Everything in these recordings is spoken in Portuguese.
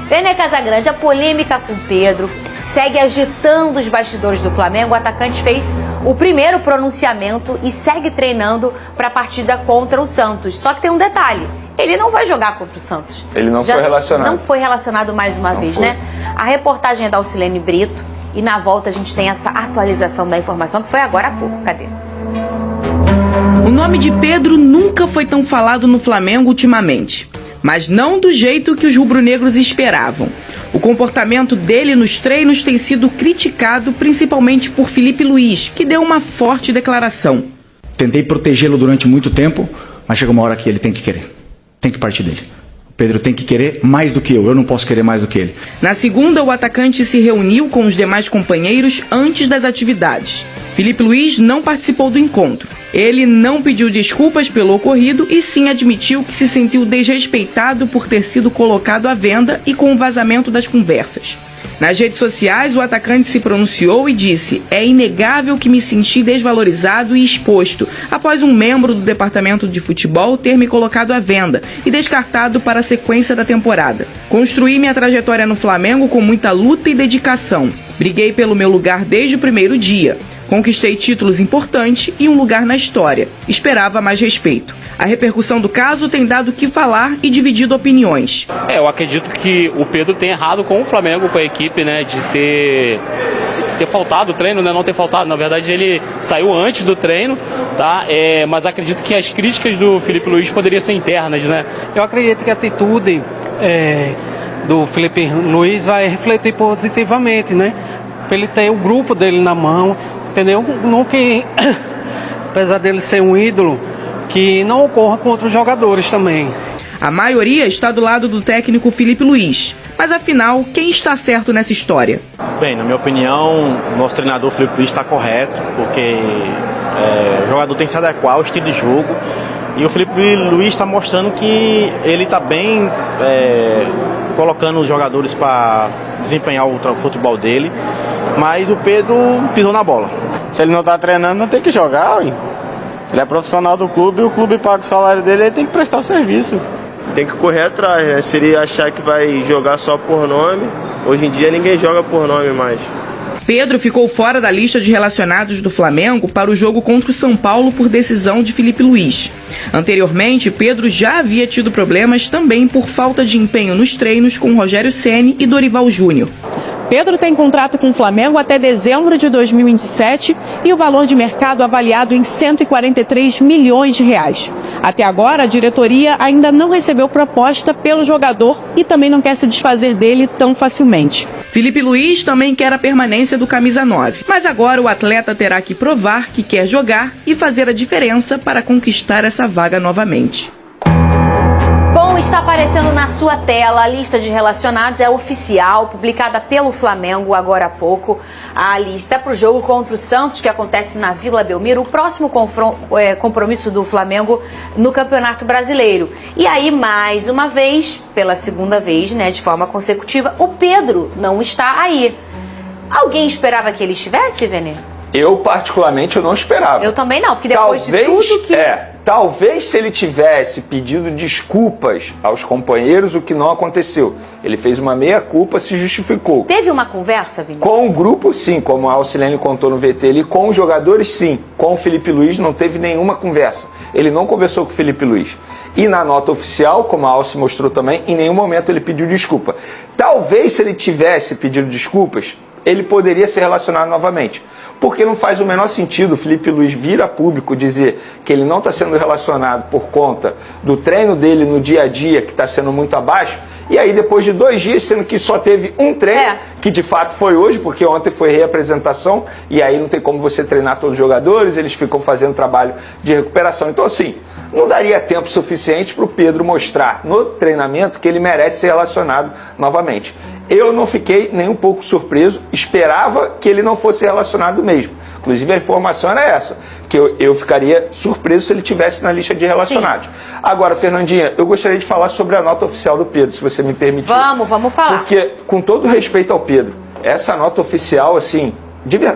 Vene Casagrande, a polêmica com Pedro segue agitando os bastidores do Flamengo. O atacante fez o primeiro pronunciamento e segue treinando para a partida contra o Santos. Só que tem um detalhe, ele não vai jogar contra o Santos. Ele não foi relacionado. Não foi relacionado mais uma vez, né? A reportagem é da Alcilene Brito e na volta a gente tem essa atualização da informação que foi agora há pouco. Cadê? O nome de Pedro nunca foi tão falado no Flamengo ultimamente, mas não do jeito que os rubro-negros esperavam. O comportamento dele nos treinos tem sido criticado principalmente por Felipe Luiz, que deu uma forte declaração. Tentei protegê-lo durante muito tempo, mas chega uma hora que ele tem que querer. Tem que partir dele. O Pedro tem que querer mais do que eu não posso querer mais do que ele. Na segunda, o atacante se reuniu com os demais companheiros antes das atividades. Felipe Luiz não participou do encontro. Ele não pediu desculpas pelo ocorrido e sim admitiu que se sentiu desrespeitado por ter sido colocado à venda e com o vazamento das conversas. Nas redes sociais, o atacante se pronunciou e disse: "É inegável que me senti desvalorizado e exposto após um membro do departamento de futebol ter me colocado à venda e descartado para a sequência da temporada. Construí minha trajetória no Flamengo com muita luta e dedicação. Briguei pelo meu lugar desde o primeiro dia. Conquistei títulos importantes e um lugar na história. Esperava mais respeito." A repercussão do caso tem dado o que falar e dividido opiniões. Eu acredito que o Pedro tem errado com o Flamengo, com a equipe, né, de ter faltado o treino, né, não ter faltado. Na verdade, ele saiu antes do treino, tá? Mas acredito que as críticas do Felipe Luiz poderiam ser internas, né? Eu acredito que a atitude do Felipe Luiz vai refletir positivamente, né? Pra ele ter o grupo dele na mão, entendeu? Não que, apesar dele ser um ídolo, que não ocorra com outros jogadores também. A maioria está do lado do técnico Felipe Luiz. Mas afinal, quem está certo nessa história? Bem, na minha opinião, o nosso treinador Felipe Luiz está correto, porque o jogador tem que se adequar ao estilo de jogo. E o Felipe Luiz está mostrando que ele está bem colocando os jogadores para desempenhar o futebol dele. Mas o Pedro pisou na bola. Se ele não está treinando, não tem que jogar, hein? Ele é profissional do clube e o clube paga o salário dele, ele tem que prestar serviço. Tem que correr atrás, né? Se ele achar que vai jogar só por nome, hoje em dia ninguém joga por nome mais. Pedro ficou fora da lista de relacionados do Flamengo para o jogo contra o São Paulo por decisão de Felipe Luiz. Anteriormente, Pedro já havia tido problemas também por falta de empenho nos treinos com Rogério Ceni e Dorival Júnior. Pedro tem contrato com o Flamengo até dezembro de 2027 e o valor de mercado avaliado em 143 milhões de reais. Até agora, a diretoria ainda não recebeu proposta pelo jogador e também não quer se desfazer dele tão facilmente. Felipe Luiz também quer a permanência do camisa 9, mas agora o atleta terá que provar que quer jogar e fazer a diferença para conquistar essa vaga novamente. Bom, está aparecendo na sua tela a lista de relacionados, é oficial, publicada pelo Flamengo agora há pouco. A lista é para o jogo contra o Santos, que acontece na Vila Belmiro, o próximo compromisso do Flamengo no Campeonato Brasileiro. E aí, mais uma vez, pela segunda vez, né, de forma consecutiva, o Pedro não está aí. Alguém esperava que ele estivesse, Vene? Eu, particularmente, eu não esperava. Eu também não, porque depois de tudo que... Talvez se ele tivesse pedido desculpas aos companheiros, o que não aconteceu. Ele fez uma meia-culpa, se justificou. Teve uma conversa, Vini? Com o grupo, sim, como a Alcilene contou no VT ali. Com os jogadores, sim. Com o Felipe Luiz, não teve nenhuma conversa. Ele não conversou com o Felipe Luiz. E na nota oficial, como a Alci mostrou também, em nenhum momento ele pediu desculpa. Talvez se ele tivesse pedido desculpas, ele poderia ser relacionado novamente. Porque não faz o menor sentido o Felipe Luiz vir a público dizer que ele não está sendo relacionado por conta do treino dele no dia a dia, que está sendo muito abaixo, e aí depois de 2 dias, sendo que só teve um treino, que de fato foi hoje, porque ontem foi reapresentação, e aí não tem como você treinar todos os jogadores, eles ficam fazendo trabalho de recuperação. Então assim, não daria tempo suficiente para o Pedro mostrar no treinamento que ele merece ser relacionado novamente. Eu não fiquei nem um pouco surpreso, esperava que ele não fosse relacionado mesmo. Inclusive a informação era essa, que eu ficaria surpreso se ele tivesse na lista de relacionados. Sim. Agora, Fernandinha, eu gostaria de falar sobre a nota oficial do Pedro, se você me permitir. Vamos falar. Porque, com todo respeito ao Pedro, essa nota oficial, assim,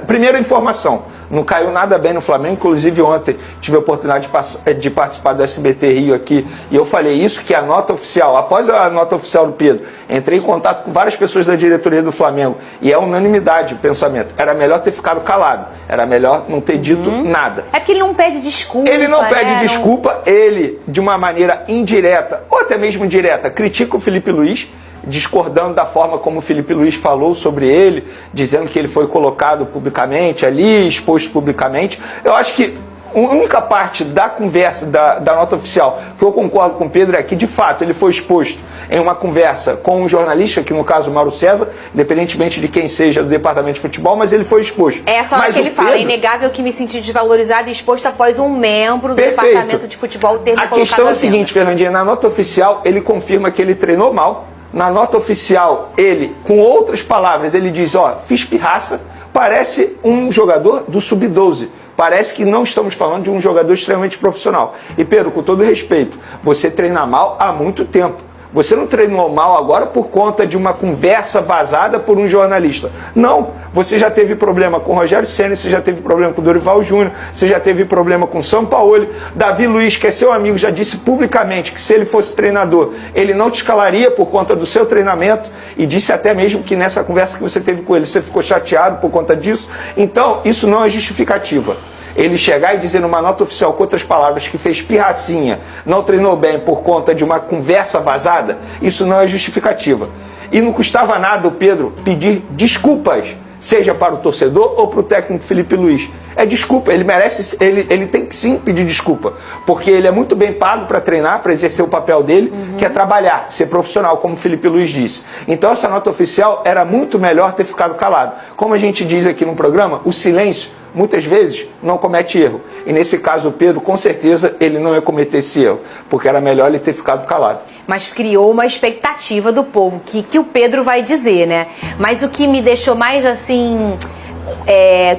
Primeira informação, não caiu nada bem no Flamengo, inclusive ontem tive a oportunidade de participar do SBT Rio aqui, e eu falei isso, que a nota oficial, após a nota oficial do Pedro, entrei em contato com várias pessoas da diretoria do Flamengo, e é unanimidade o pensamento, era melhor ter ficado calado, era melhor não ter dito nada. É porque ele não pede desculpa. Ele não pede desculpa, ele, de uma maneira indireta, ou até mesmo direta, critica o Felipe Luiz, discordando da forma como o Felipe Luiz falou sobre ele, dizendo que ele foi colocado publicamente ali, exposto publicamente. Eu acho que a única parte da conversa, da nota oficial, que eu concordo com o Pedro é que, de fato, ele foi exposto em uma conversa com um jornalista, que no caso o Mauro César, independentemente de quem seja do departamento de futebol, mas ele foi exposto. Essa hora que ele fala, é inegável que me senti desvalorizado e exposto após um membro do departamento de futebol ter me colocado. A questão é a seguinte, Fernandinha, na nota oficial ele confirma que ele treinou mal. Na nota oficial, ele, com outras palavras, ele diz, fiz pirraça, parece um jogador do Sub-12. Parece que não estamos falando de um jogador extremamente profissional. E Pedro, com todo respeito, você treina mal há muito tempo. Você não treinou mal agora por conta de uma conversa vazada por um jornalista. Não, você já teve problema com o Rogério Ceni, você já teve problema com o Dorival Júnior, você já teve problema com o Sampaoli. Davi Luiz, que é seu amigo, já disse publicamente que se ele fosse treinador, ele não te escalaria por conta do seu treinamento, e disse até mesmo que nessa conversa que você teve com ele, você ficou chateado por conta disso. Então, isso não é justificativa. Ele chegar e dizer numa nota oficial, com outras palavras, que fez pirracinha, não treinou bem por conta de uma conversa vazada, isso não é justificativa. E não custava nada o Pedro pedir desculpas, seja para o torcedor ou para o técnico Felipe Luiz. É desculpa, ele merece, ele tem que sim pedir desculpa, porque ele é muito bem pago para treinar, para exercer o papel dele, que é trabalhar, ser profissional, como o Felipe Luiz disse. Então essa nota oficial era muito melhor ter ficado calado. Como a gente diz aqui no programa, o silêncio muitas vezes não comete erro. E nesse caso o Pedro, com certeza, ele não ia cometer esse erro, porque era melhor ele ter ficado calado. Mas criou uma expectativa do povo, que o Pedro vai dizer, né? Mas o que me deixou mais assim,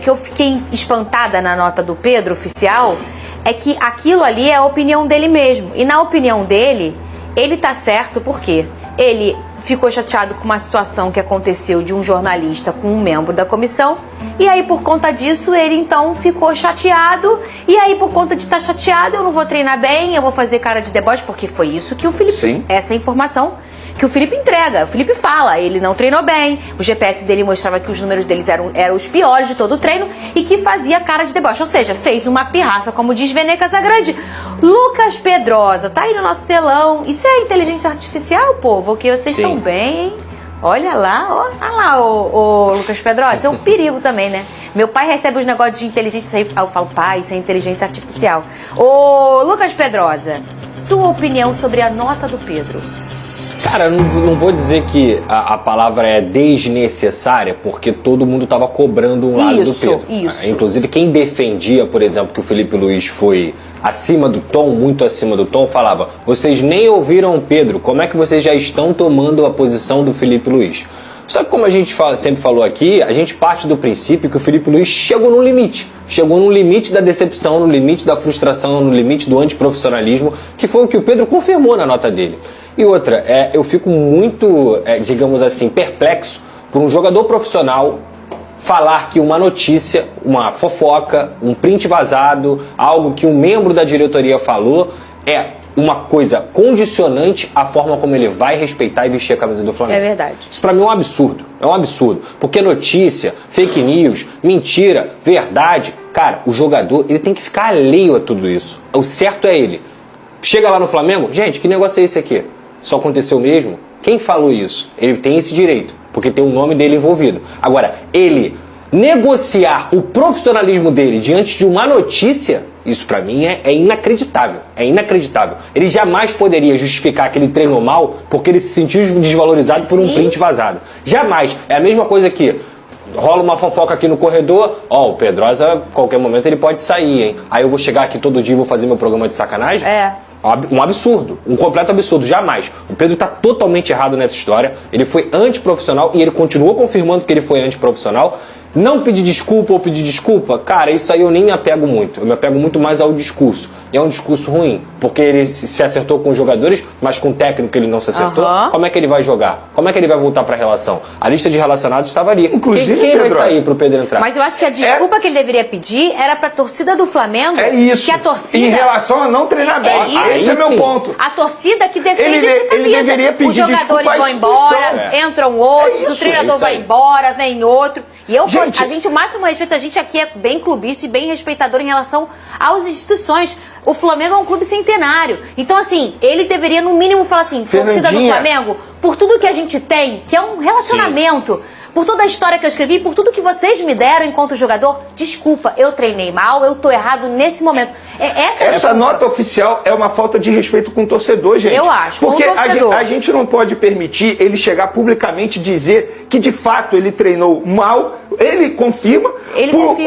que eu fiquei espantada na nota do Pedro oficial, é que aquilo ali é a opinião dele mesmo. E na opinião dele, ele tá certo porque ele ficou chateado com uma situação que aconteceu de um jornalista com um membro da comissão, e aí por conta disso ele então ficou chateado, e aí por conta de estar chateado eu não vou treinar bem, eu vou fazer cara de deboche, porque foi isso que o Felipe, Sim. Essa informação que o Felipe entrega, o Felipe fala, ele não treinou bem, o GPS dele mostrava que os números deles eram os piores de todo o treino e que fazia cara de deboche, ou seja, fez uma pirraça, como diz Vene Casagrande. Lucas Pedrosa, tá aí no nosso telão, isso é inteligência artificial, povo, que vocês estão bem, hein? Olha lá, o Lucas Pedrosa, isso é um perigo também, né? Meu pai recebe os negócios de inteligência, aí eu falo, pai, isso é inteligência artificial. Ô, Lucas Pedrosa, sua opinião sobre a nota do Pedro? Cara, não vou dizer que a palavra é desnecessária, porque todo mundo estava cobrando um lado do Pedro. Isso. Inclusive, quem defendia, por exemplo, que o Felipe Luiz foi acima do tom, muito acima do tom, falava: vocês nem ouviram o Pedro, como é que vocês já estão tomando a posição do Felipe Luiz? Só que, como a gente sempre falou aqui, a gente parte do princípio que o Felipe Luiz chegou no limite. Chegou no limite da decepção, no limite da frustração, no limite do antiprofissionalismo, que foi o que o Pedro confirmou na nota dele. E outra, eu fico muito, digamos assim, perplexo por um jogador profissional falar que uma notícia, uma fofoca, um print vazado, algo que um membro da diretoria falou, é uma coisa condicionante à forma como ele vai respeitar e vestir a camisa do Flamengo. É verdade. Isso pra mim é um absurdo, porque notícia, fake news, mentira, verdade, cara, o jogador ele tem que ficar alheio a tudo isso. O certo é ele. Chega lá no Flamengo, gente, que negócio é esse aqui? Só aconteceu mesmo? Quem falou isso? Ele tem esse direito, porque tem o nome dele envolvido. Agora, ele negociar o profissionalismo dele diante de uma notícia, isso pra mim é inacreditável. É inacreditável. Ele jamais poderia justificar que ele treinou mal porque ele se sentiu desvalorizado por um print vazado. Jamais. É a mesma coisa que rola uma fofoca aqui no corredor, o Pedrosa, a qualquer momento ele pode sair, hein? Aí eu vou chegar aqui todo dia e vou fazer meu programa de sacanagem? Um absurdo, um completo absurdo, jamais. O Pedro está totalmente errado nessa história, ele foi antiprofissional e ele continuou confirmando que ele foi antiprofissional. Não pedir desculpa ou pedir desculpa, cara, isso aí eu nem me apego muito. Eu me apego muito mais ao discurso. E é um discurso ruim, porque ele se acertou com os jogadores, mas com o técnico ele não se acertou. Como é que ele vai jogar? Como é que ele vai voltar para a relação? A lista de relacionados estava ali. Inclusive, quem vai sair para o Pedro entrar? Mas eu acho que a desculpa que ele deveria pedir era para a torcida do Flamengo. É isso. Que a torcida... Em relação a não treinar bem. Esse é meu ponto. A torcida que defende essa camisa. Ele deveria pedir os jogadores vão embora, entram outros, o treinador vai embora, vem outro. E eu, o máximo respeito, a gente aqui é bem clubista e bem respeitador em relação às instituições. O Flamengo é um clube centenário. Então, assim, ele deveria, no mínimo, falar assim, torcida do Flamengo, por tudo que a gente tem, que é um relacionamento, por toda a história que eu escrevi, por tudo que vocês me deram enquanto jogador, desculpa, eu treinei mal, eu tô errado nesse momento. Essa nota oficial é uma falta de respeito com o torcedor, gente. Eu acho, porque com o torcedor. a gente não pode permitir ele chegar publicamente e dizer que de fato ele treinou mal. Ele confirma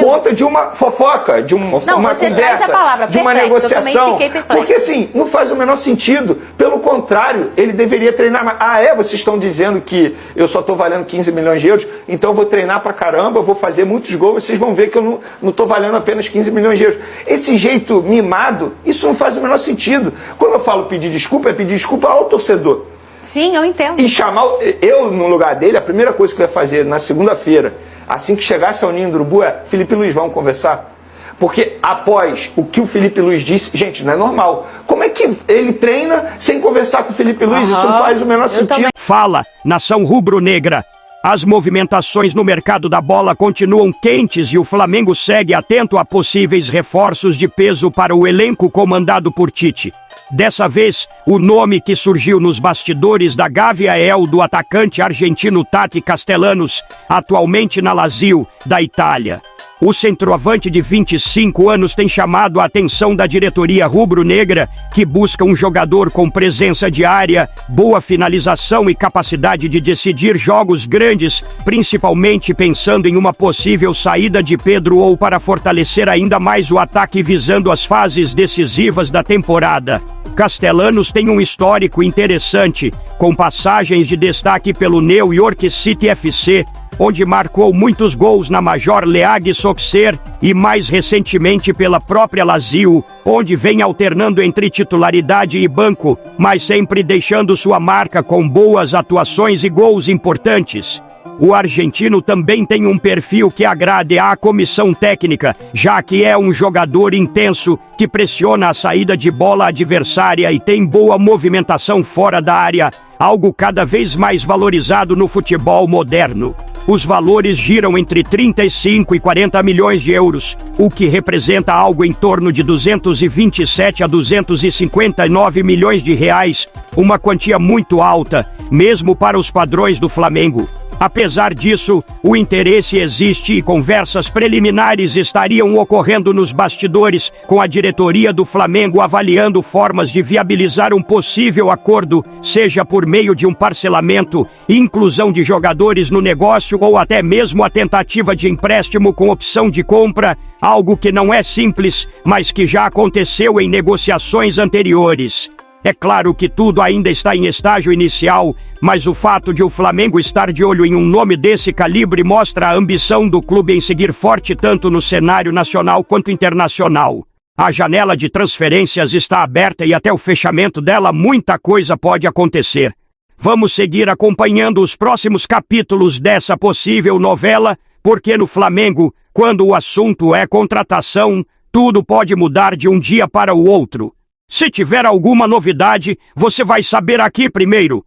conta de uma fofoca, de uma conversa, de uma negociação. Porque assim, não faz o menor sentido. Pelo contrário, ele deveria treinar mais. Vocês estão dizendo que eu só estou valendo 15 milhões de euros, então eu vou treinar pra caramba, eu vou fazer muitos gols, vocês vão ver que eu não estou valendo apenas 15 milhões de euros. Esse jeito mimado, isso não faz o menor sentido. Quando eu falo pedir desculpa, é pedir desculpa ao torcedor. Sim, eu entendo. E chamar, eu no lugar dele, a primeira coisa que eu ia fazer na segunda-feira, assim que chegasse ao Ninho do Urubu, é: Felipe Luiz, vamos conversar? Porque após o que o Felipe Luiz disse, gente, não é normal. Como é que ele treina sem conversar com o Felipe Luiz? Isso não faz o menor sentido. Fala, nação rubro-negra. As movimentações no mercado da bola continuam quentes e o Flamengo segue atento a possíveis reforços de peso para o elenco comandado por Tite. Dessa vez, o nome que surgiu nos bastidores da Gávea é o do atacante argentino Tati Castellanos, atualmente na Lazio, da Itália. O centroavante de 25 anos tem chamado a atenção da diretoria rubro-negra, que busca um jogador com presença de área, boa finalização e capacidade de decidir jogos grandes, principalmente pensando em uma possível saída de Pedro ou para fortalecer ainda mais o ataque visando as fases decisivas da temporada. Castellanos tem um histórico interessante, com passagens de destaque pelo New York City FC, onde marcou muitos gols na Major League Soccer e mais recentemente pela própria Lazio, onde vem alternando entre titularidade e banco, mas sempre deixando sua marca com boas atuações e gols importantes. O argentino também tem um perfil que agrade à comissão técnica, já que é um jogador intenso, que pressiona a saída de bola adversária e tem boa movimentação fora da área, algo cada vez mais valorizado no futebol moderno. Os valores giram entre 35 e 40 milhões de euros, o que representa algo em torno de 227 a 259 milhões de reais, uma quantia muito alta, mesmo para os padrões do Flamengo. Apesar disso, o interesse existe e conversas preliminares estariam ocorrendo nos bastidores, com a diretoria do Flamengo avaliando formas de viabilizar um possível acordo, seja por meio de um parcelamento, inclusão de jogadores no negócio ou até mesmo a tentativa de empréstimo com opção de compra, algo que não é simples, mas que já aconteceu em negociações anteriores. É claro que tudo ainda está em estágio inicial, mas o fato de o Flamengo estar de olho em um nome desse calibre mostra a ambição do clube em seguir forte tanto no cenário nacional quanto internacional. A janela de transferências está aberta e até o fechamento dela muita coisa pode acontecer. Vamos seguir acompanhando os próximos capítulos dessa possível novela, porque no Flamengo, quando o assunto é contratação, tudo pode mudar de um dia para o outro. Se tiver alguma novidade, você vai saber aqui primeiro.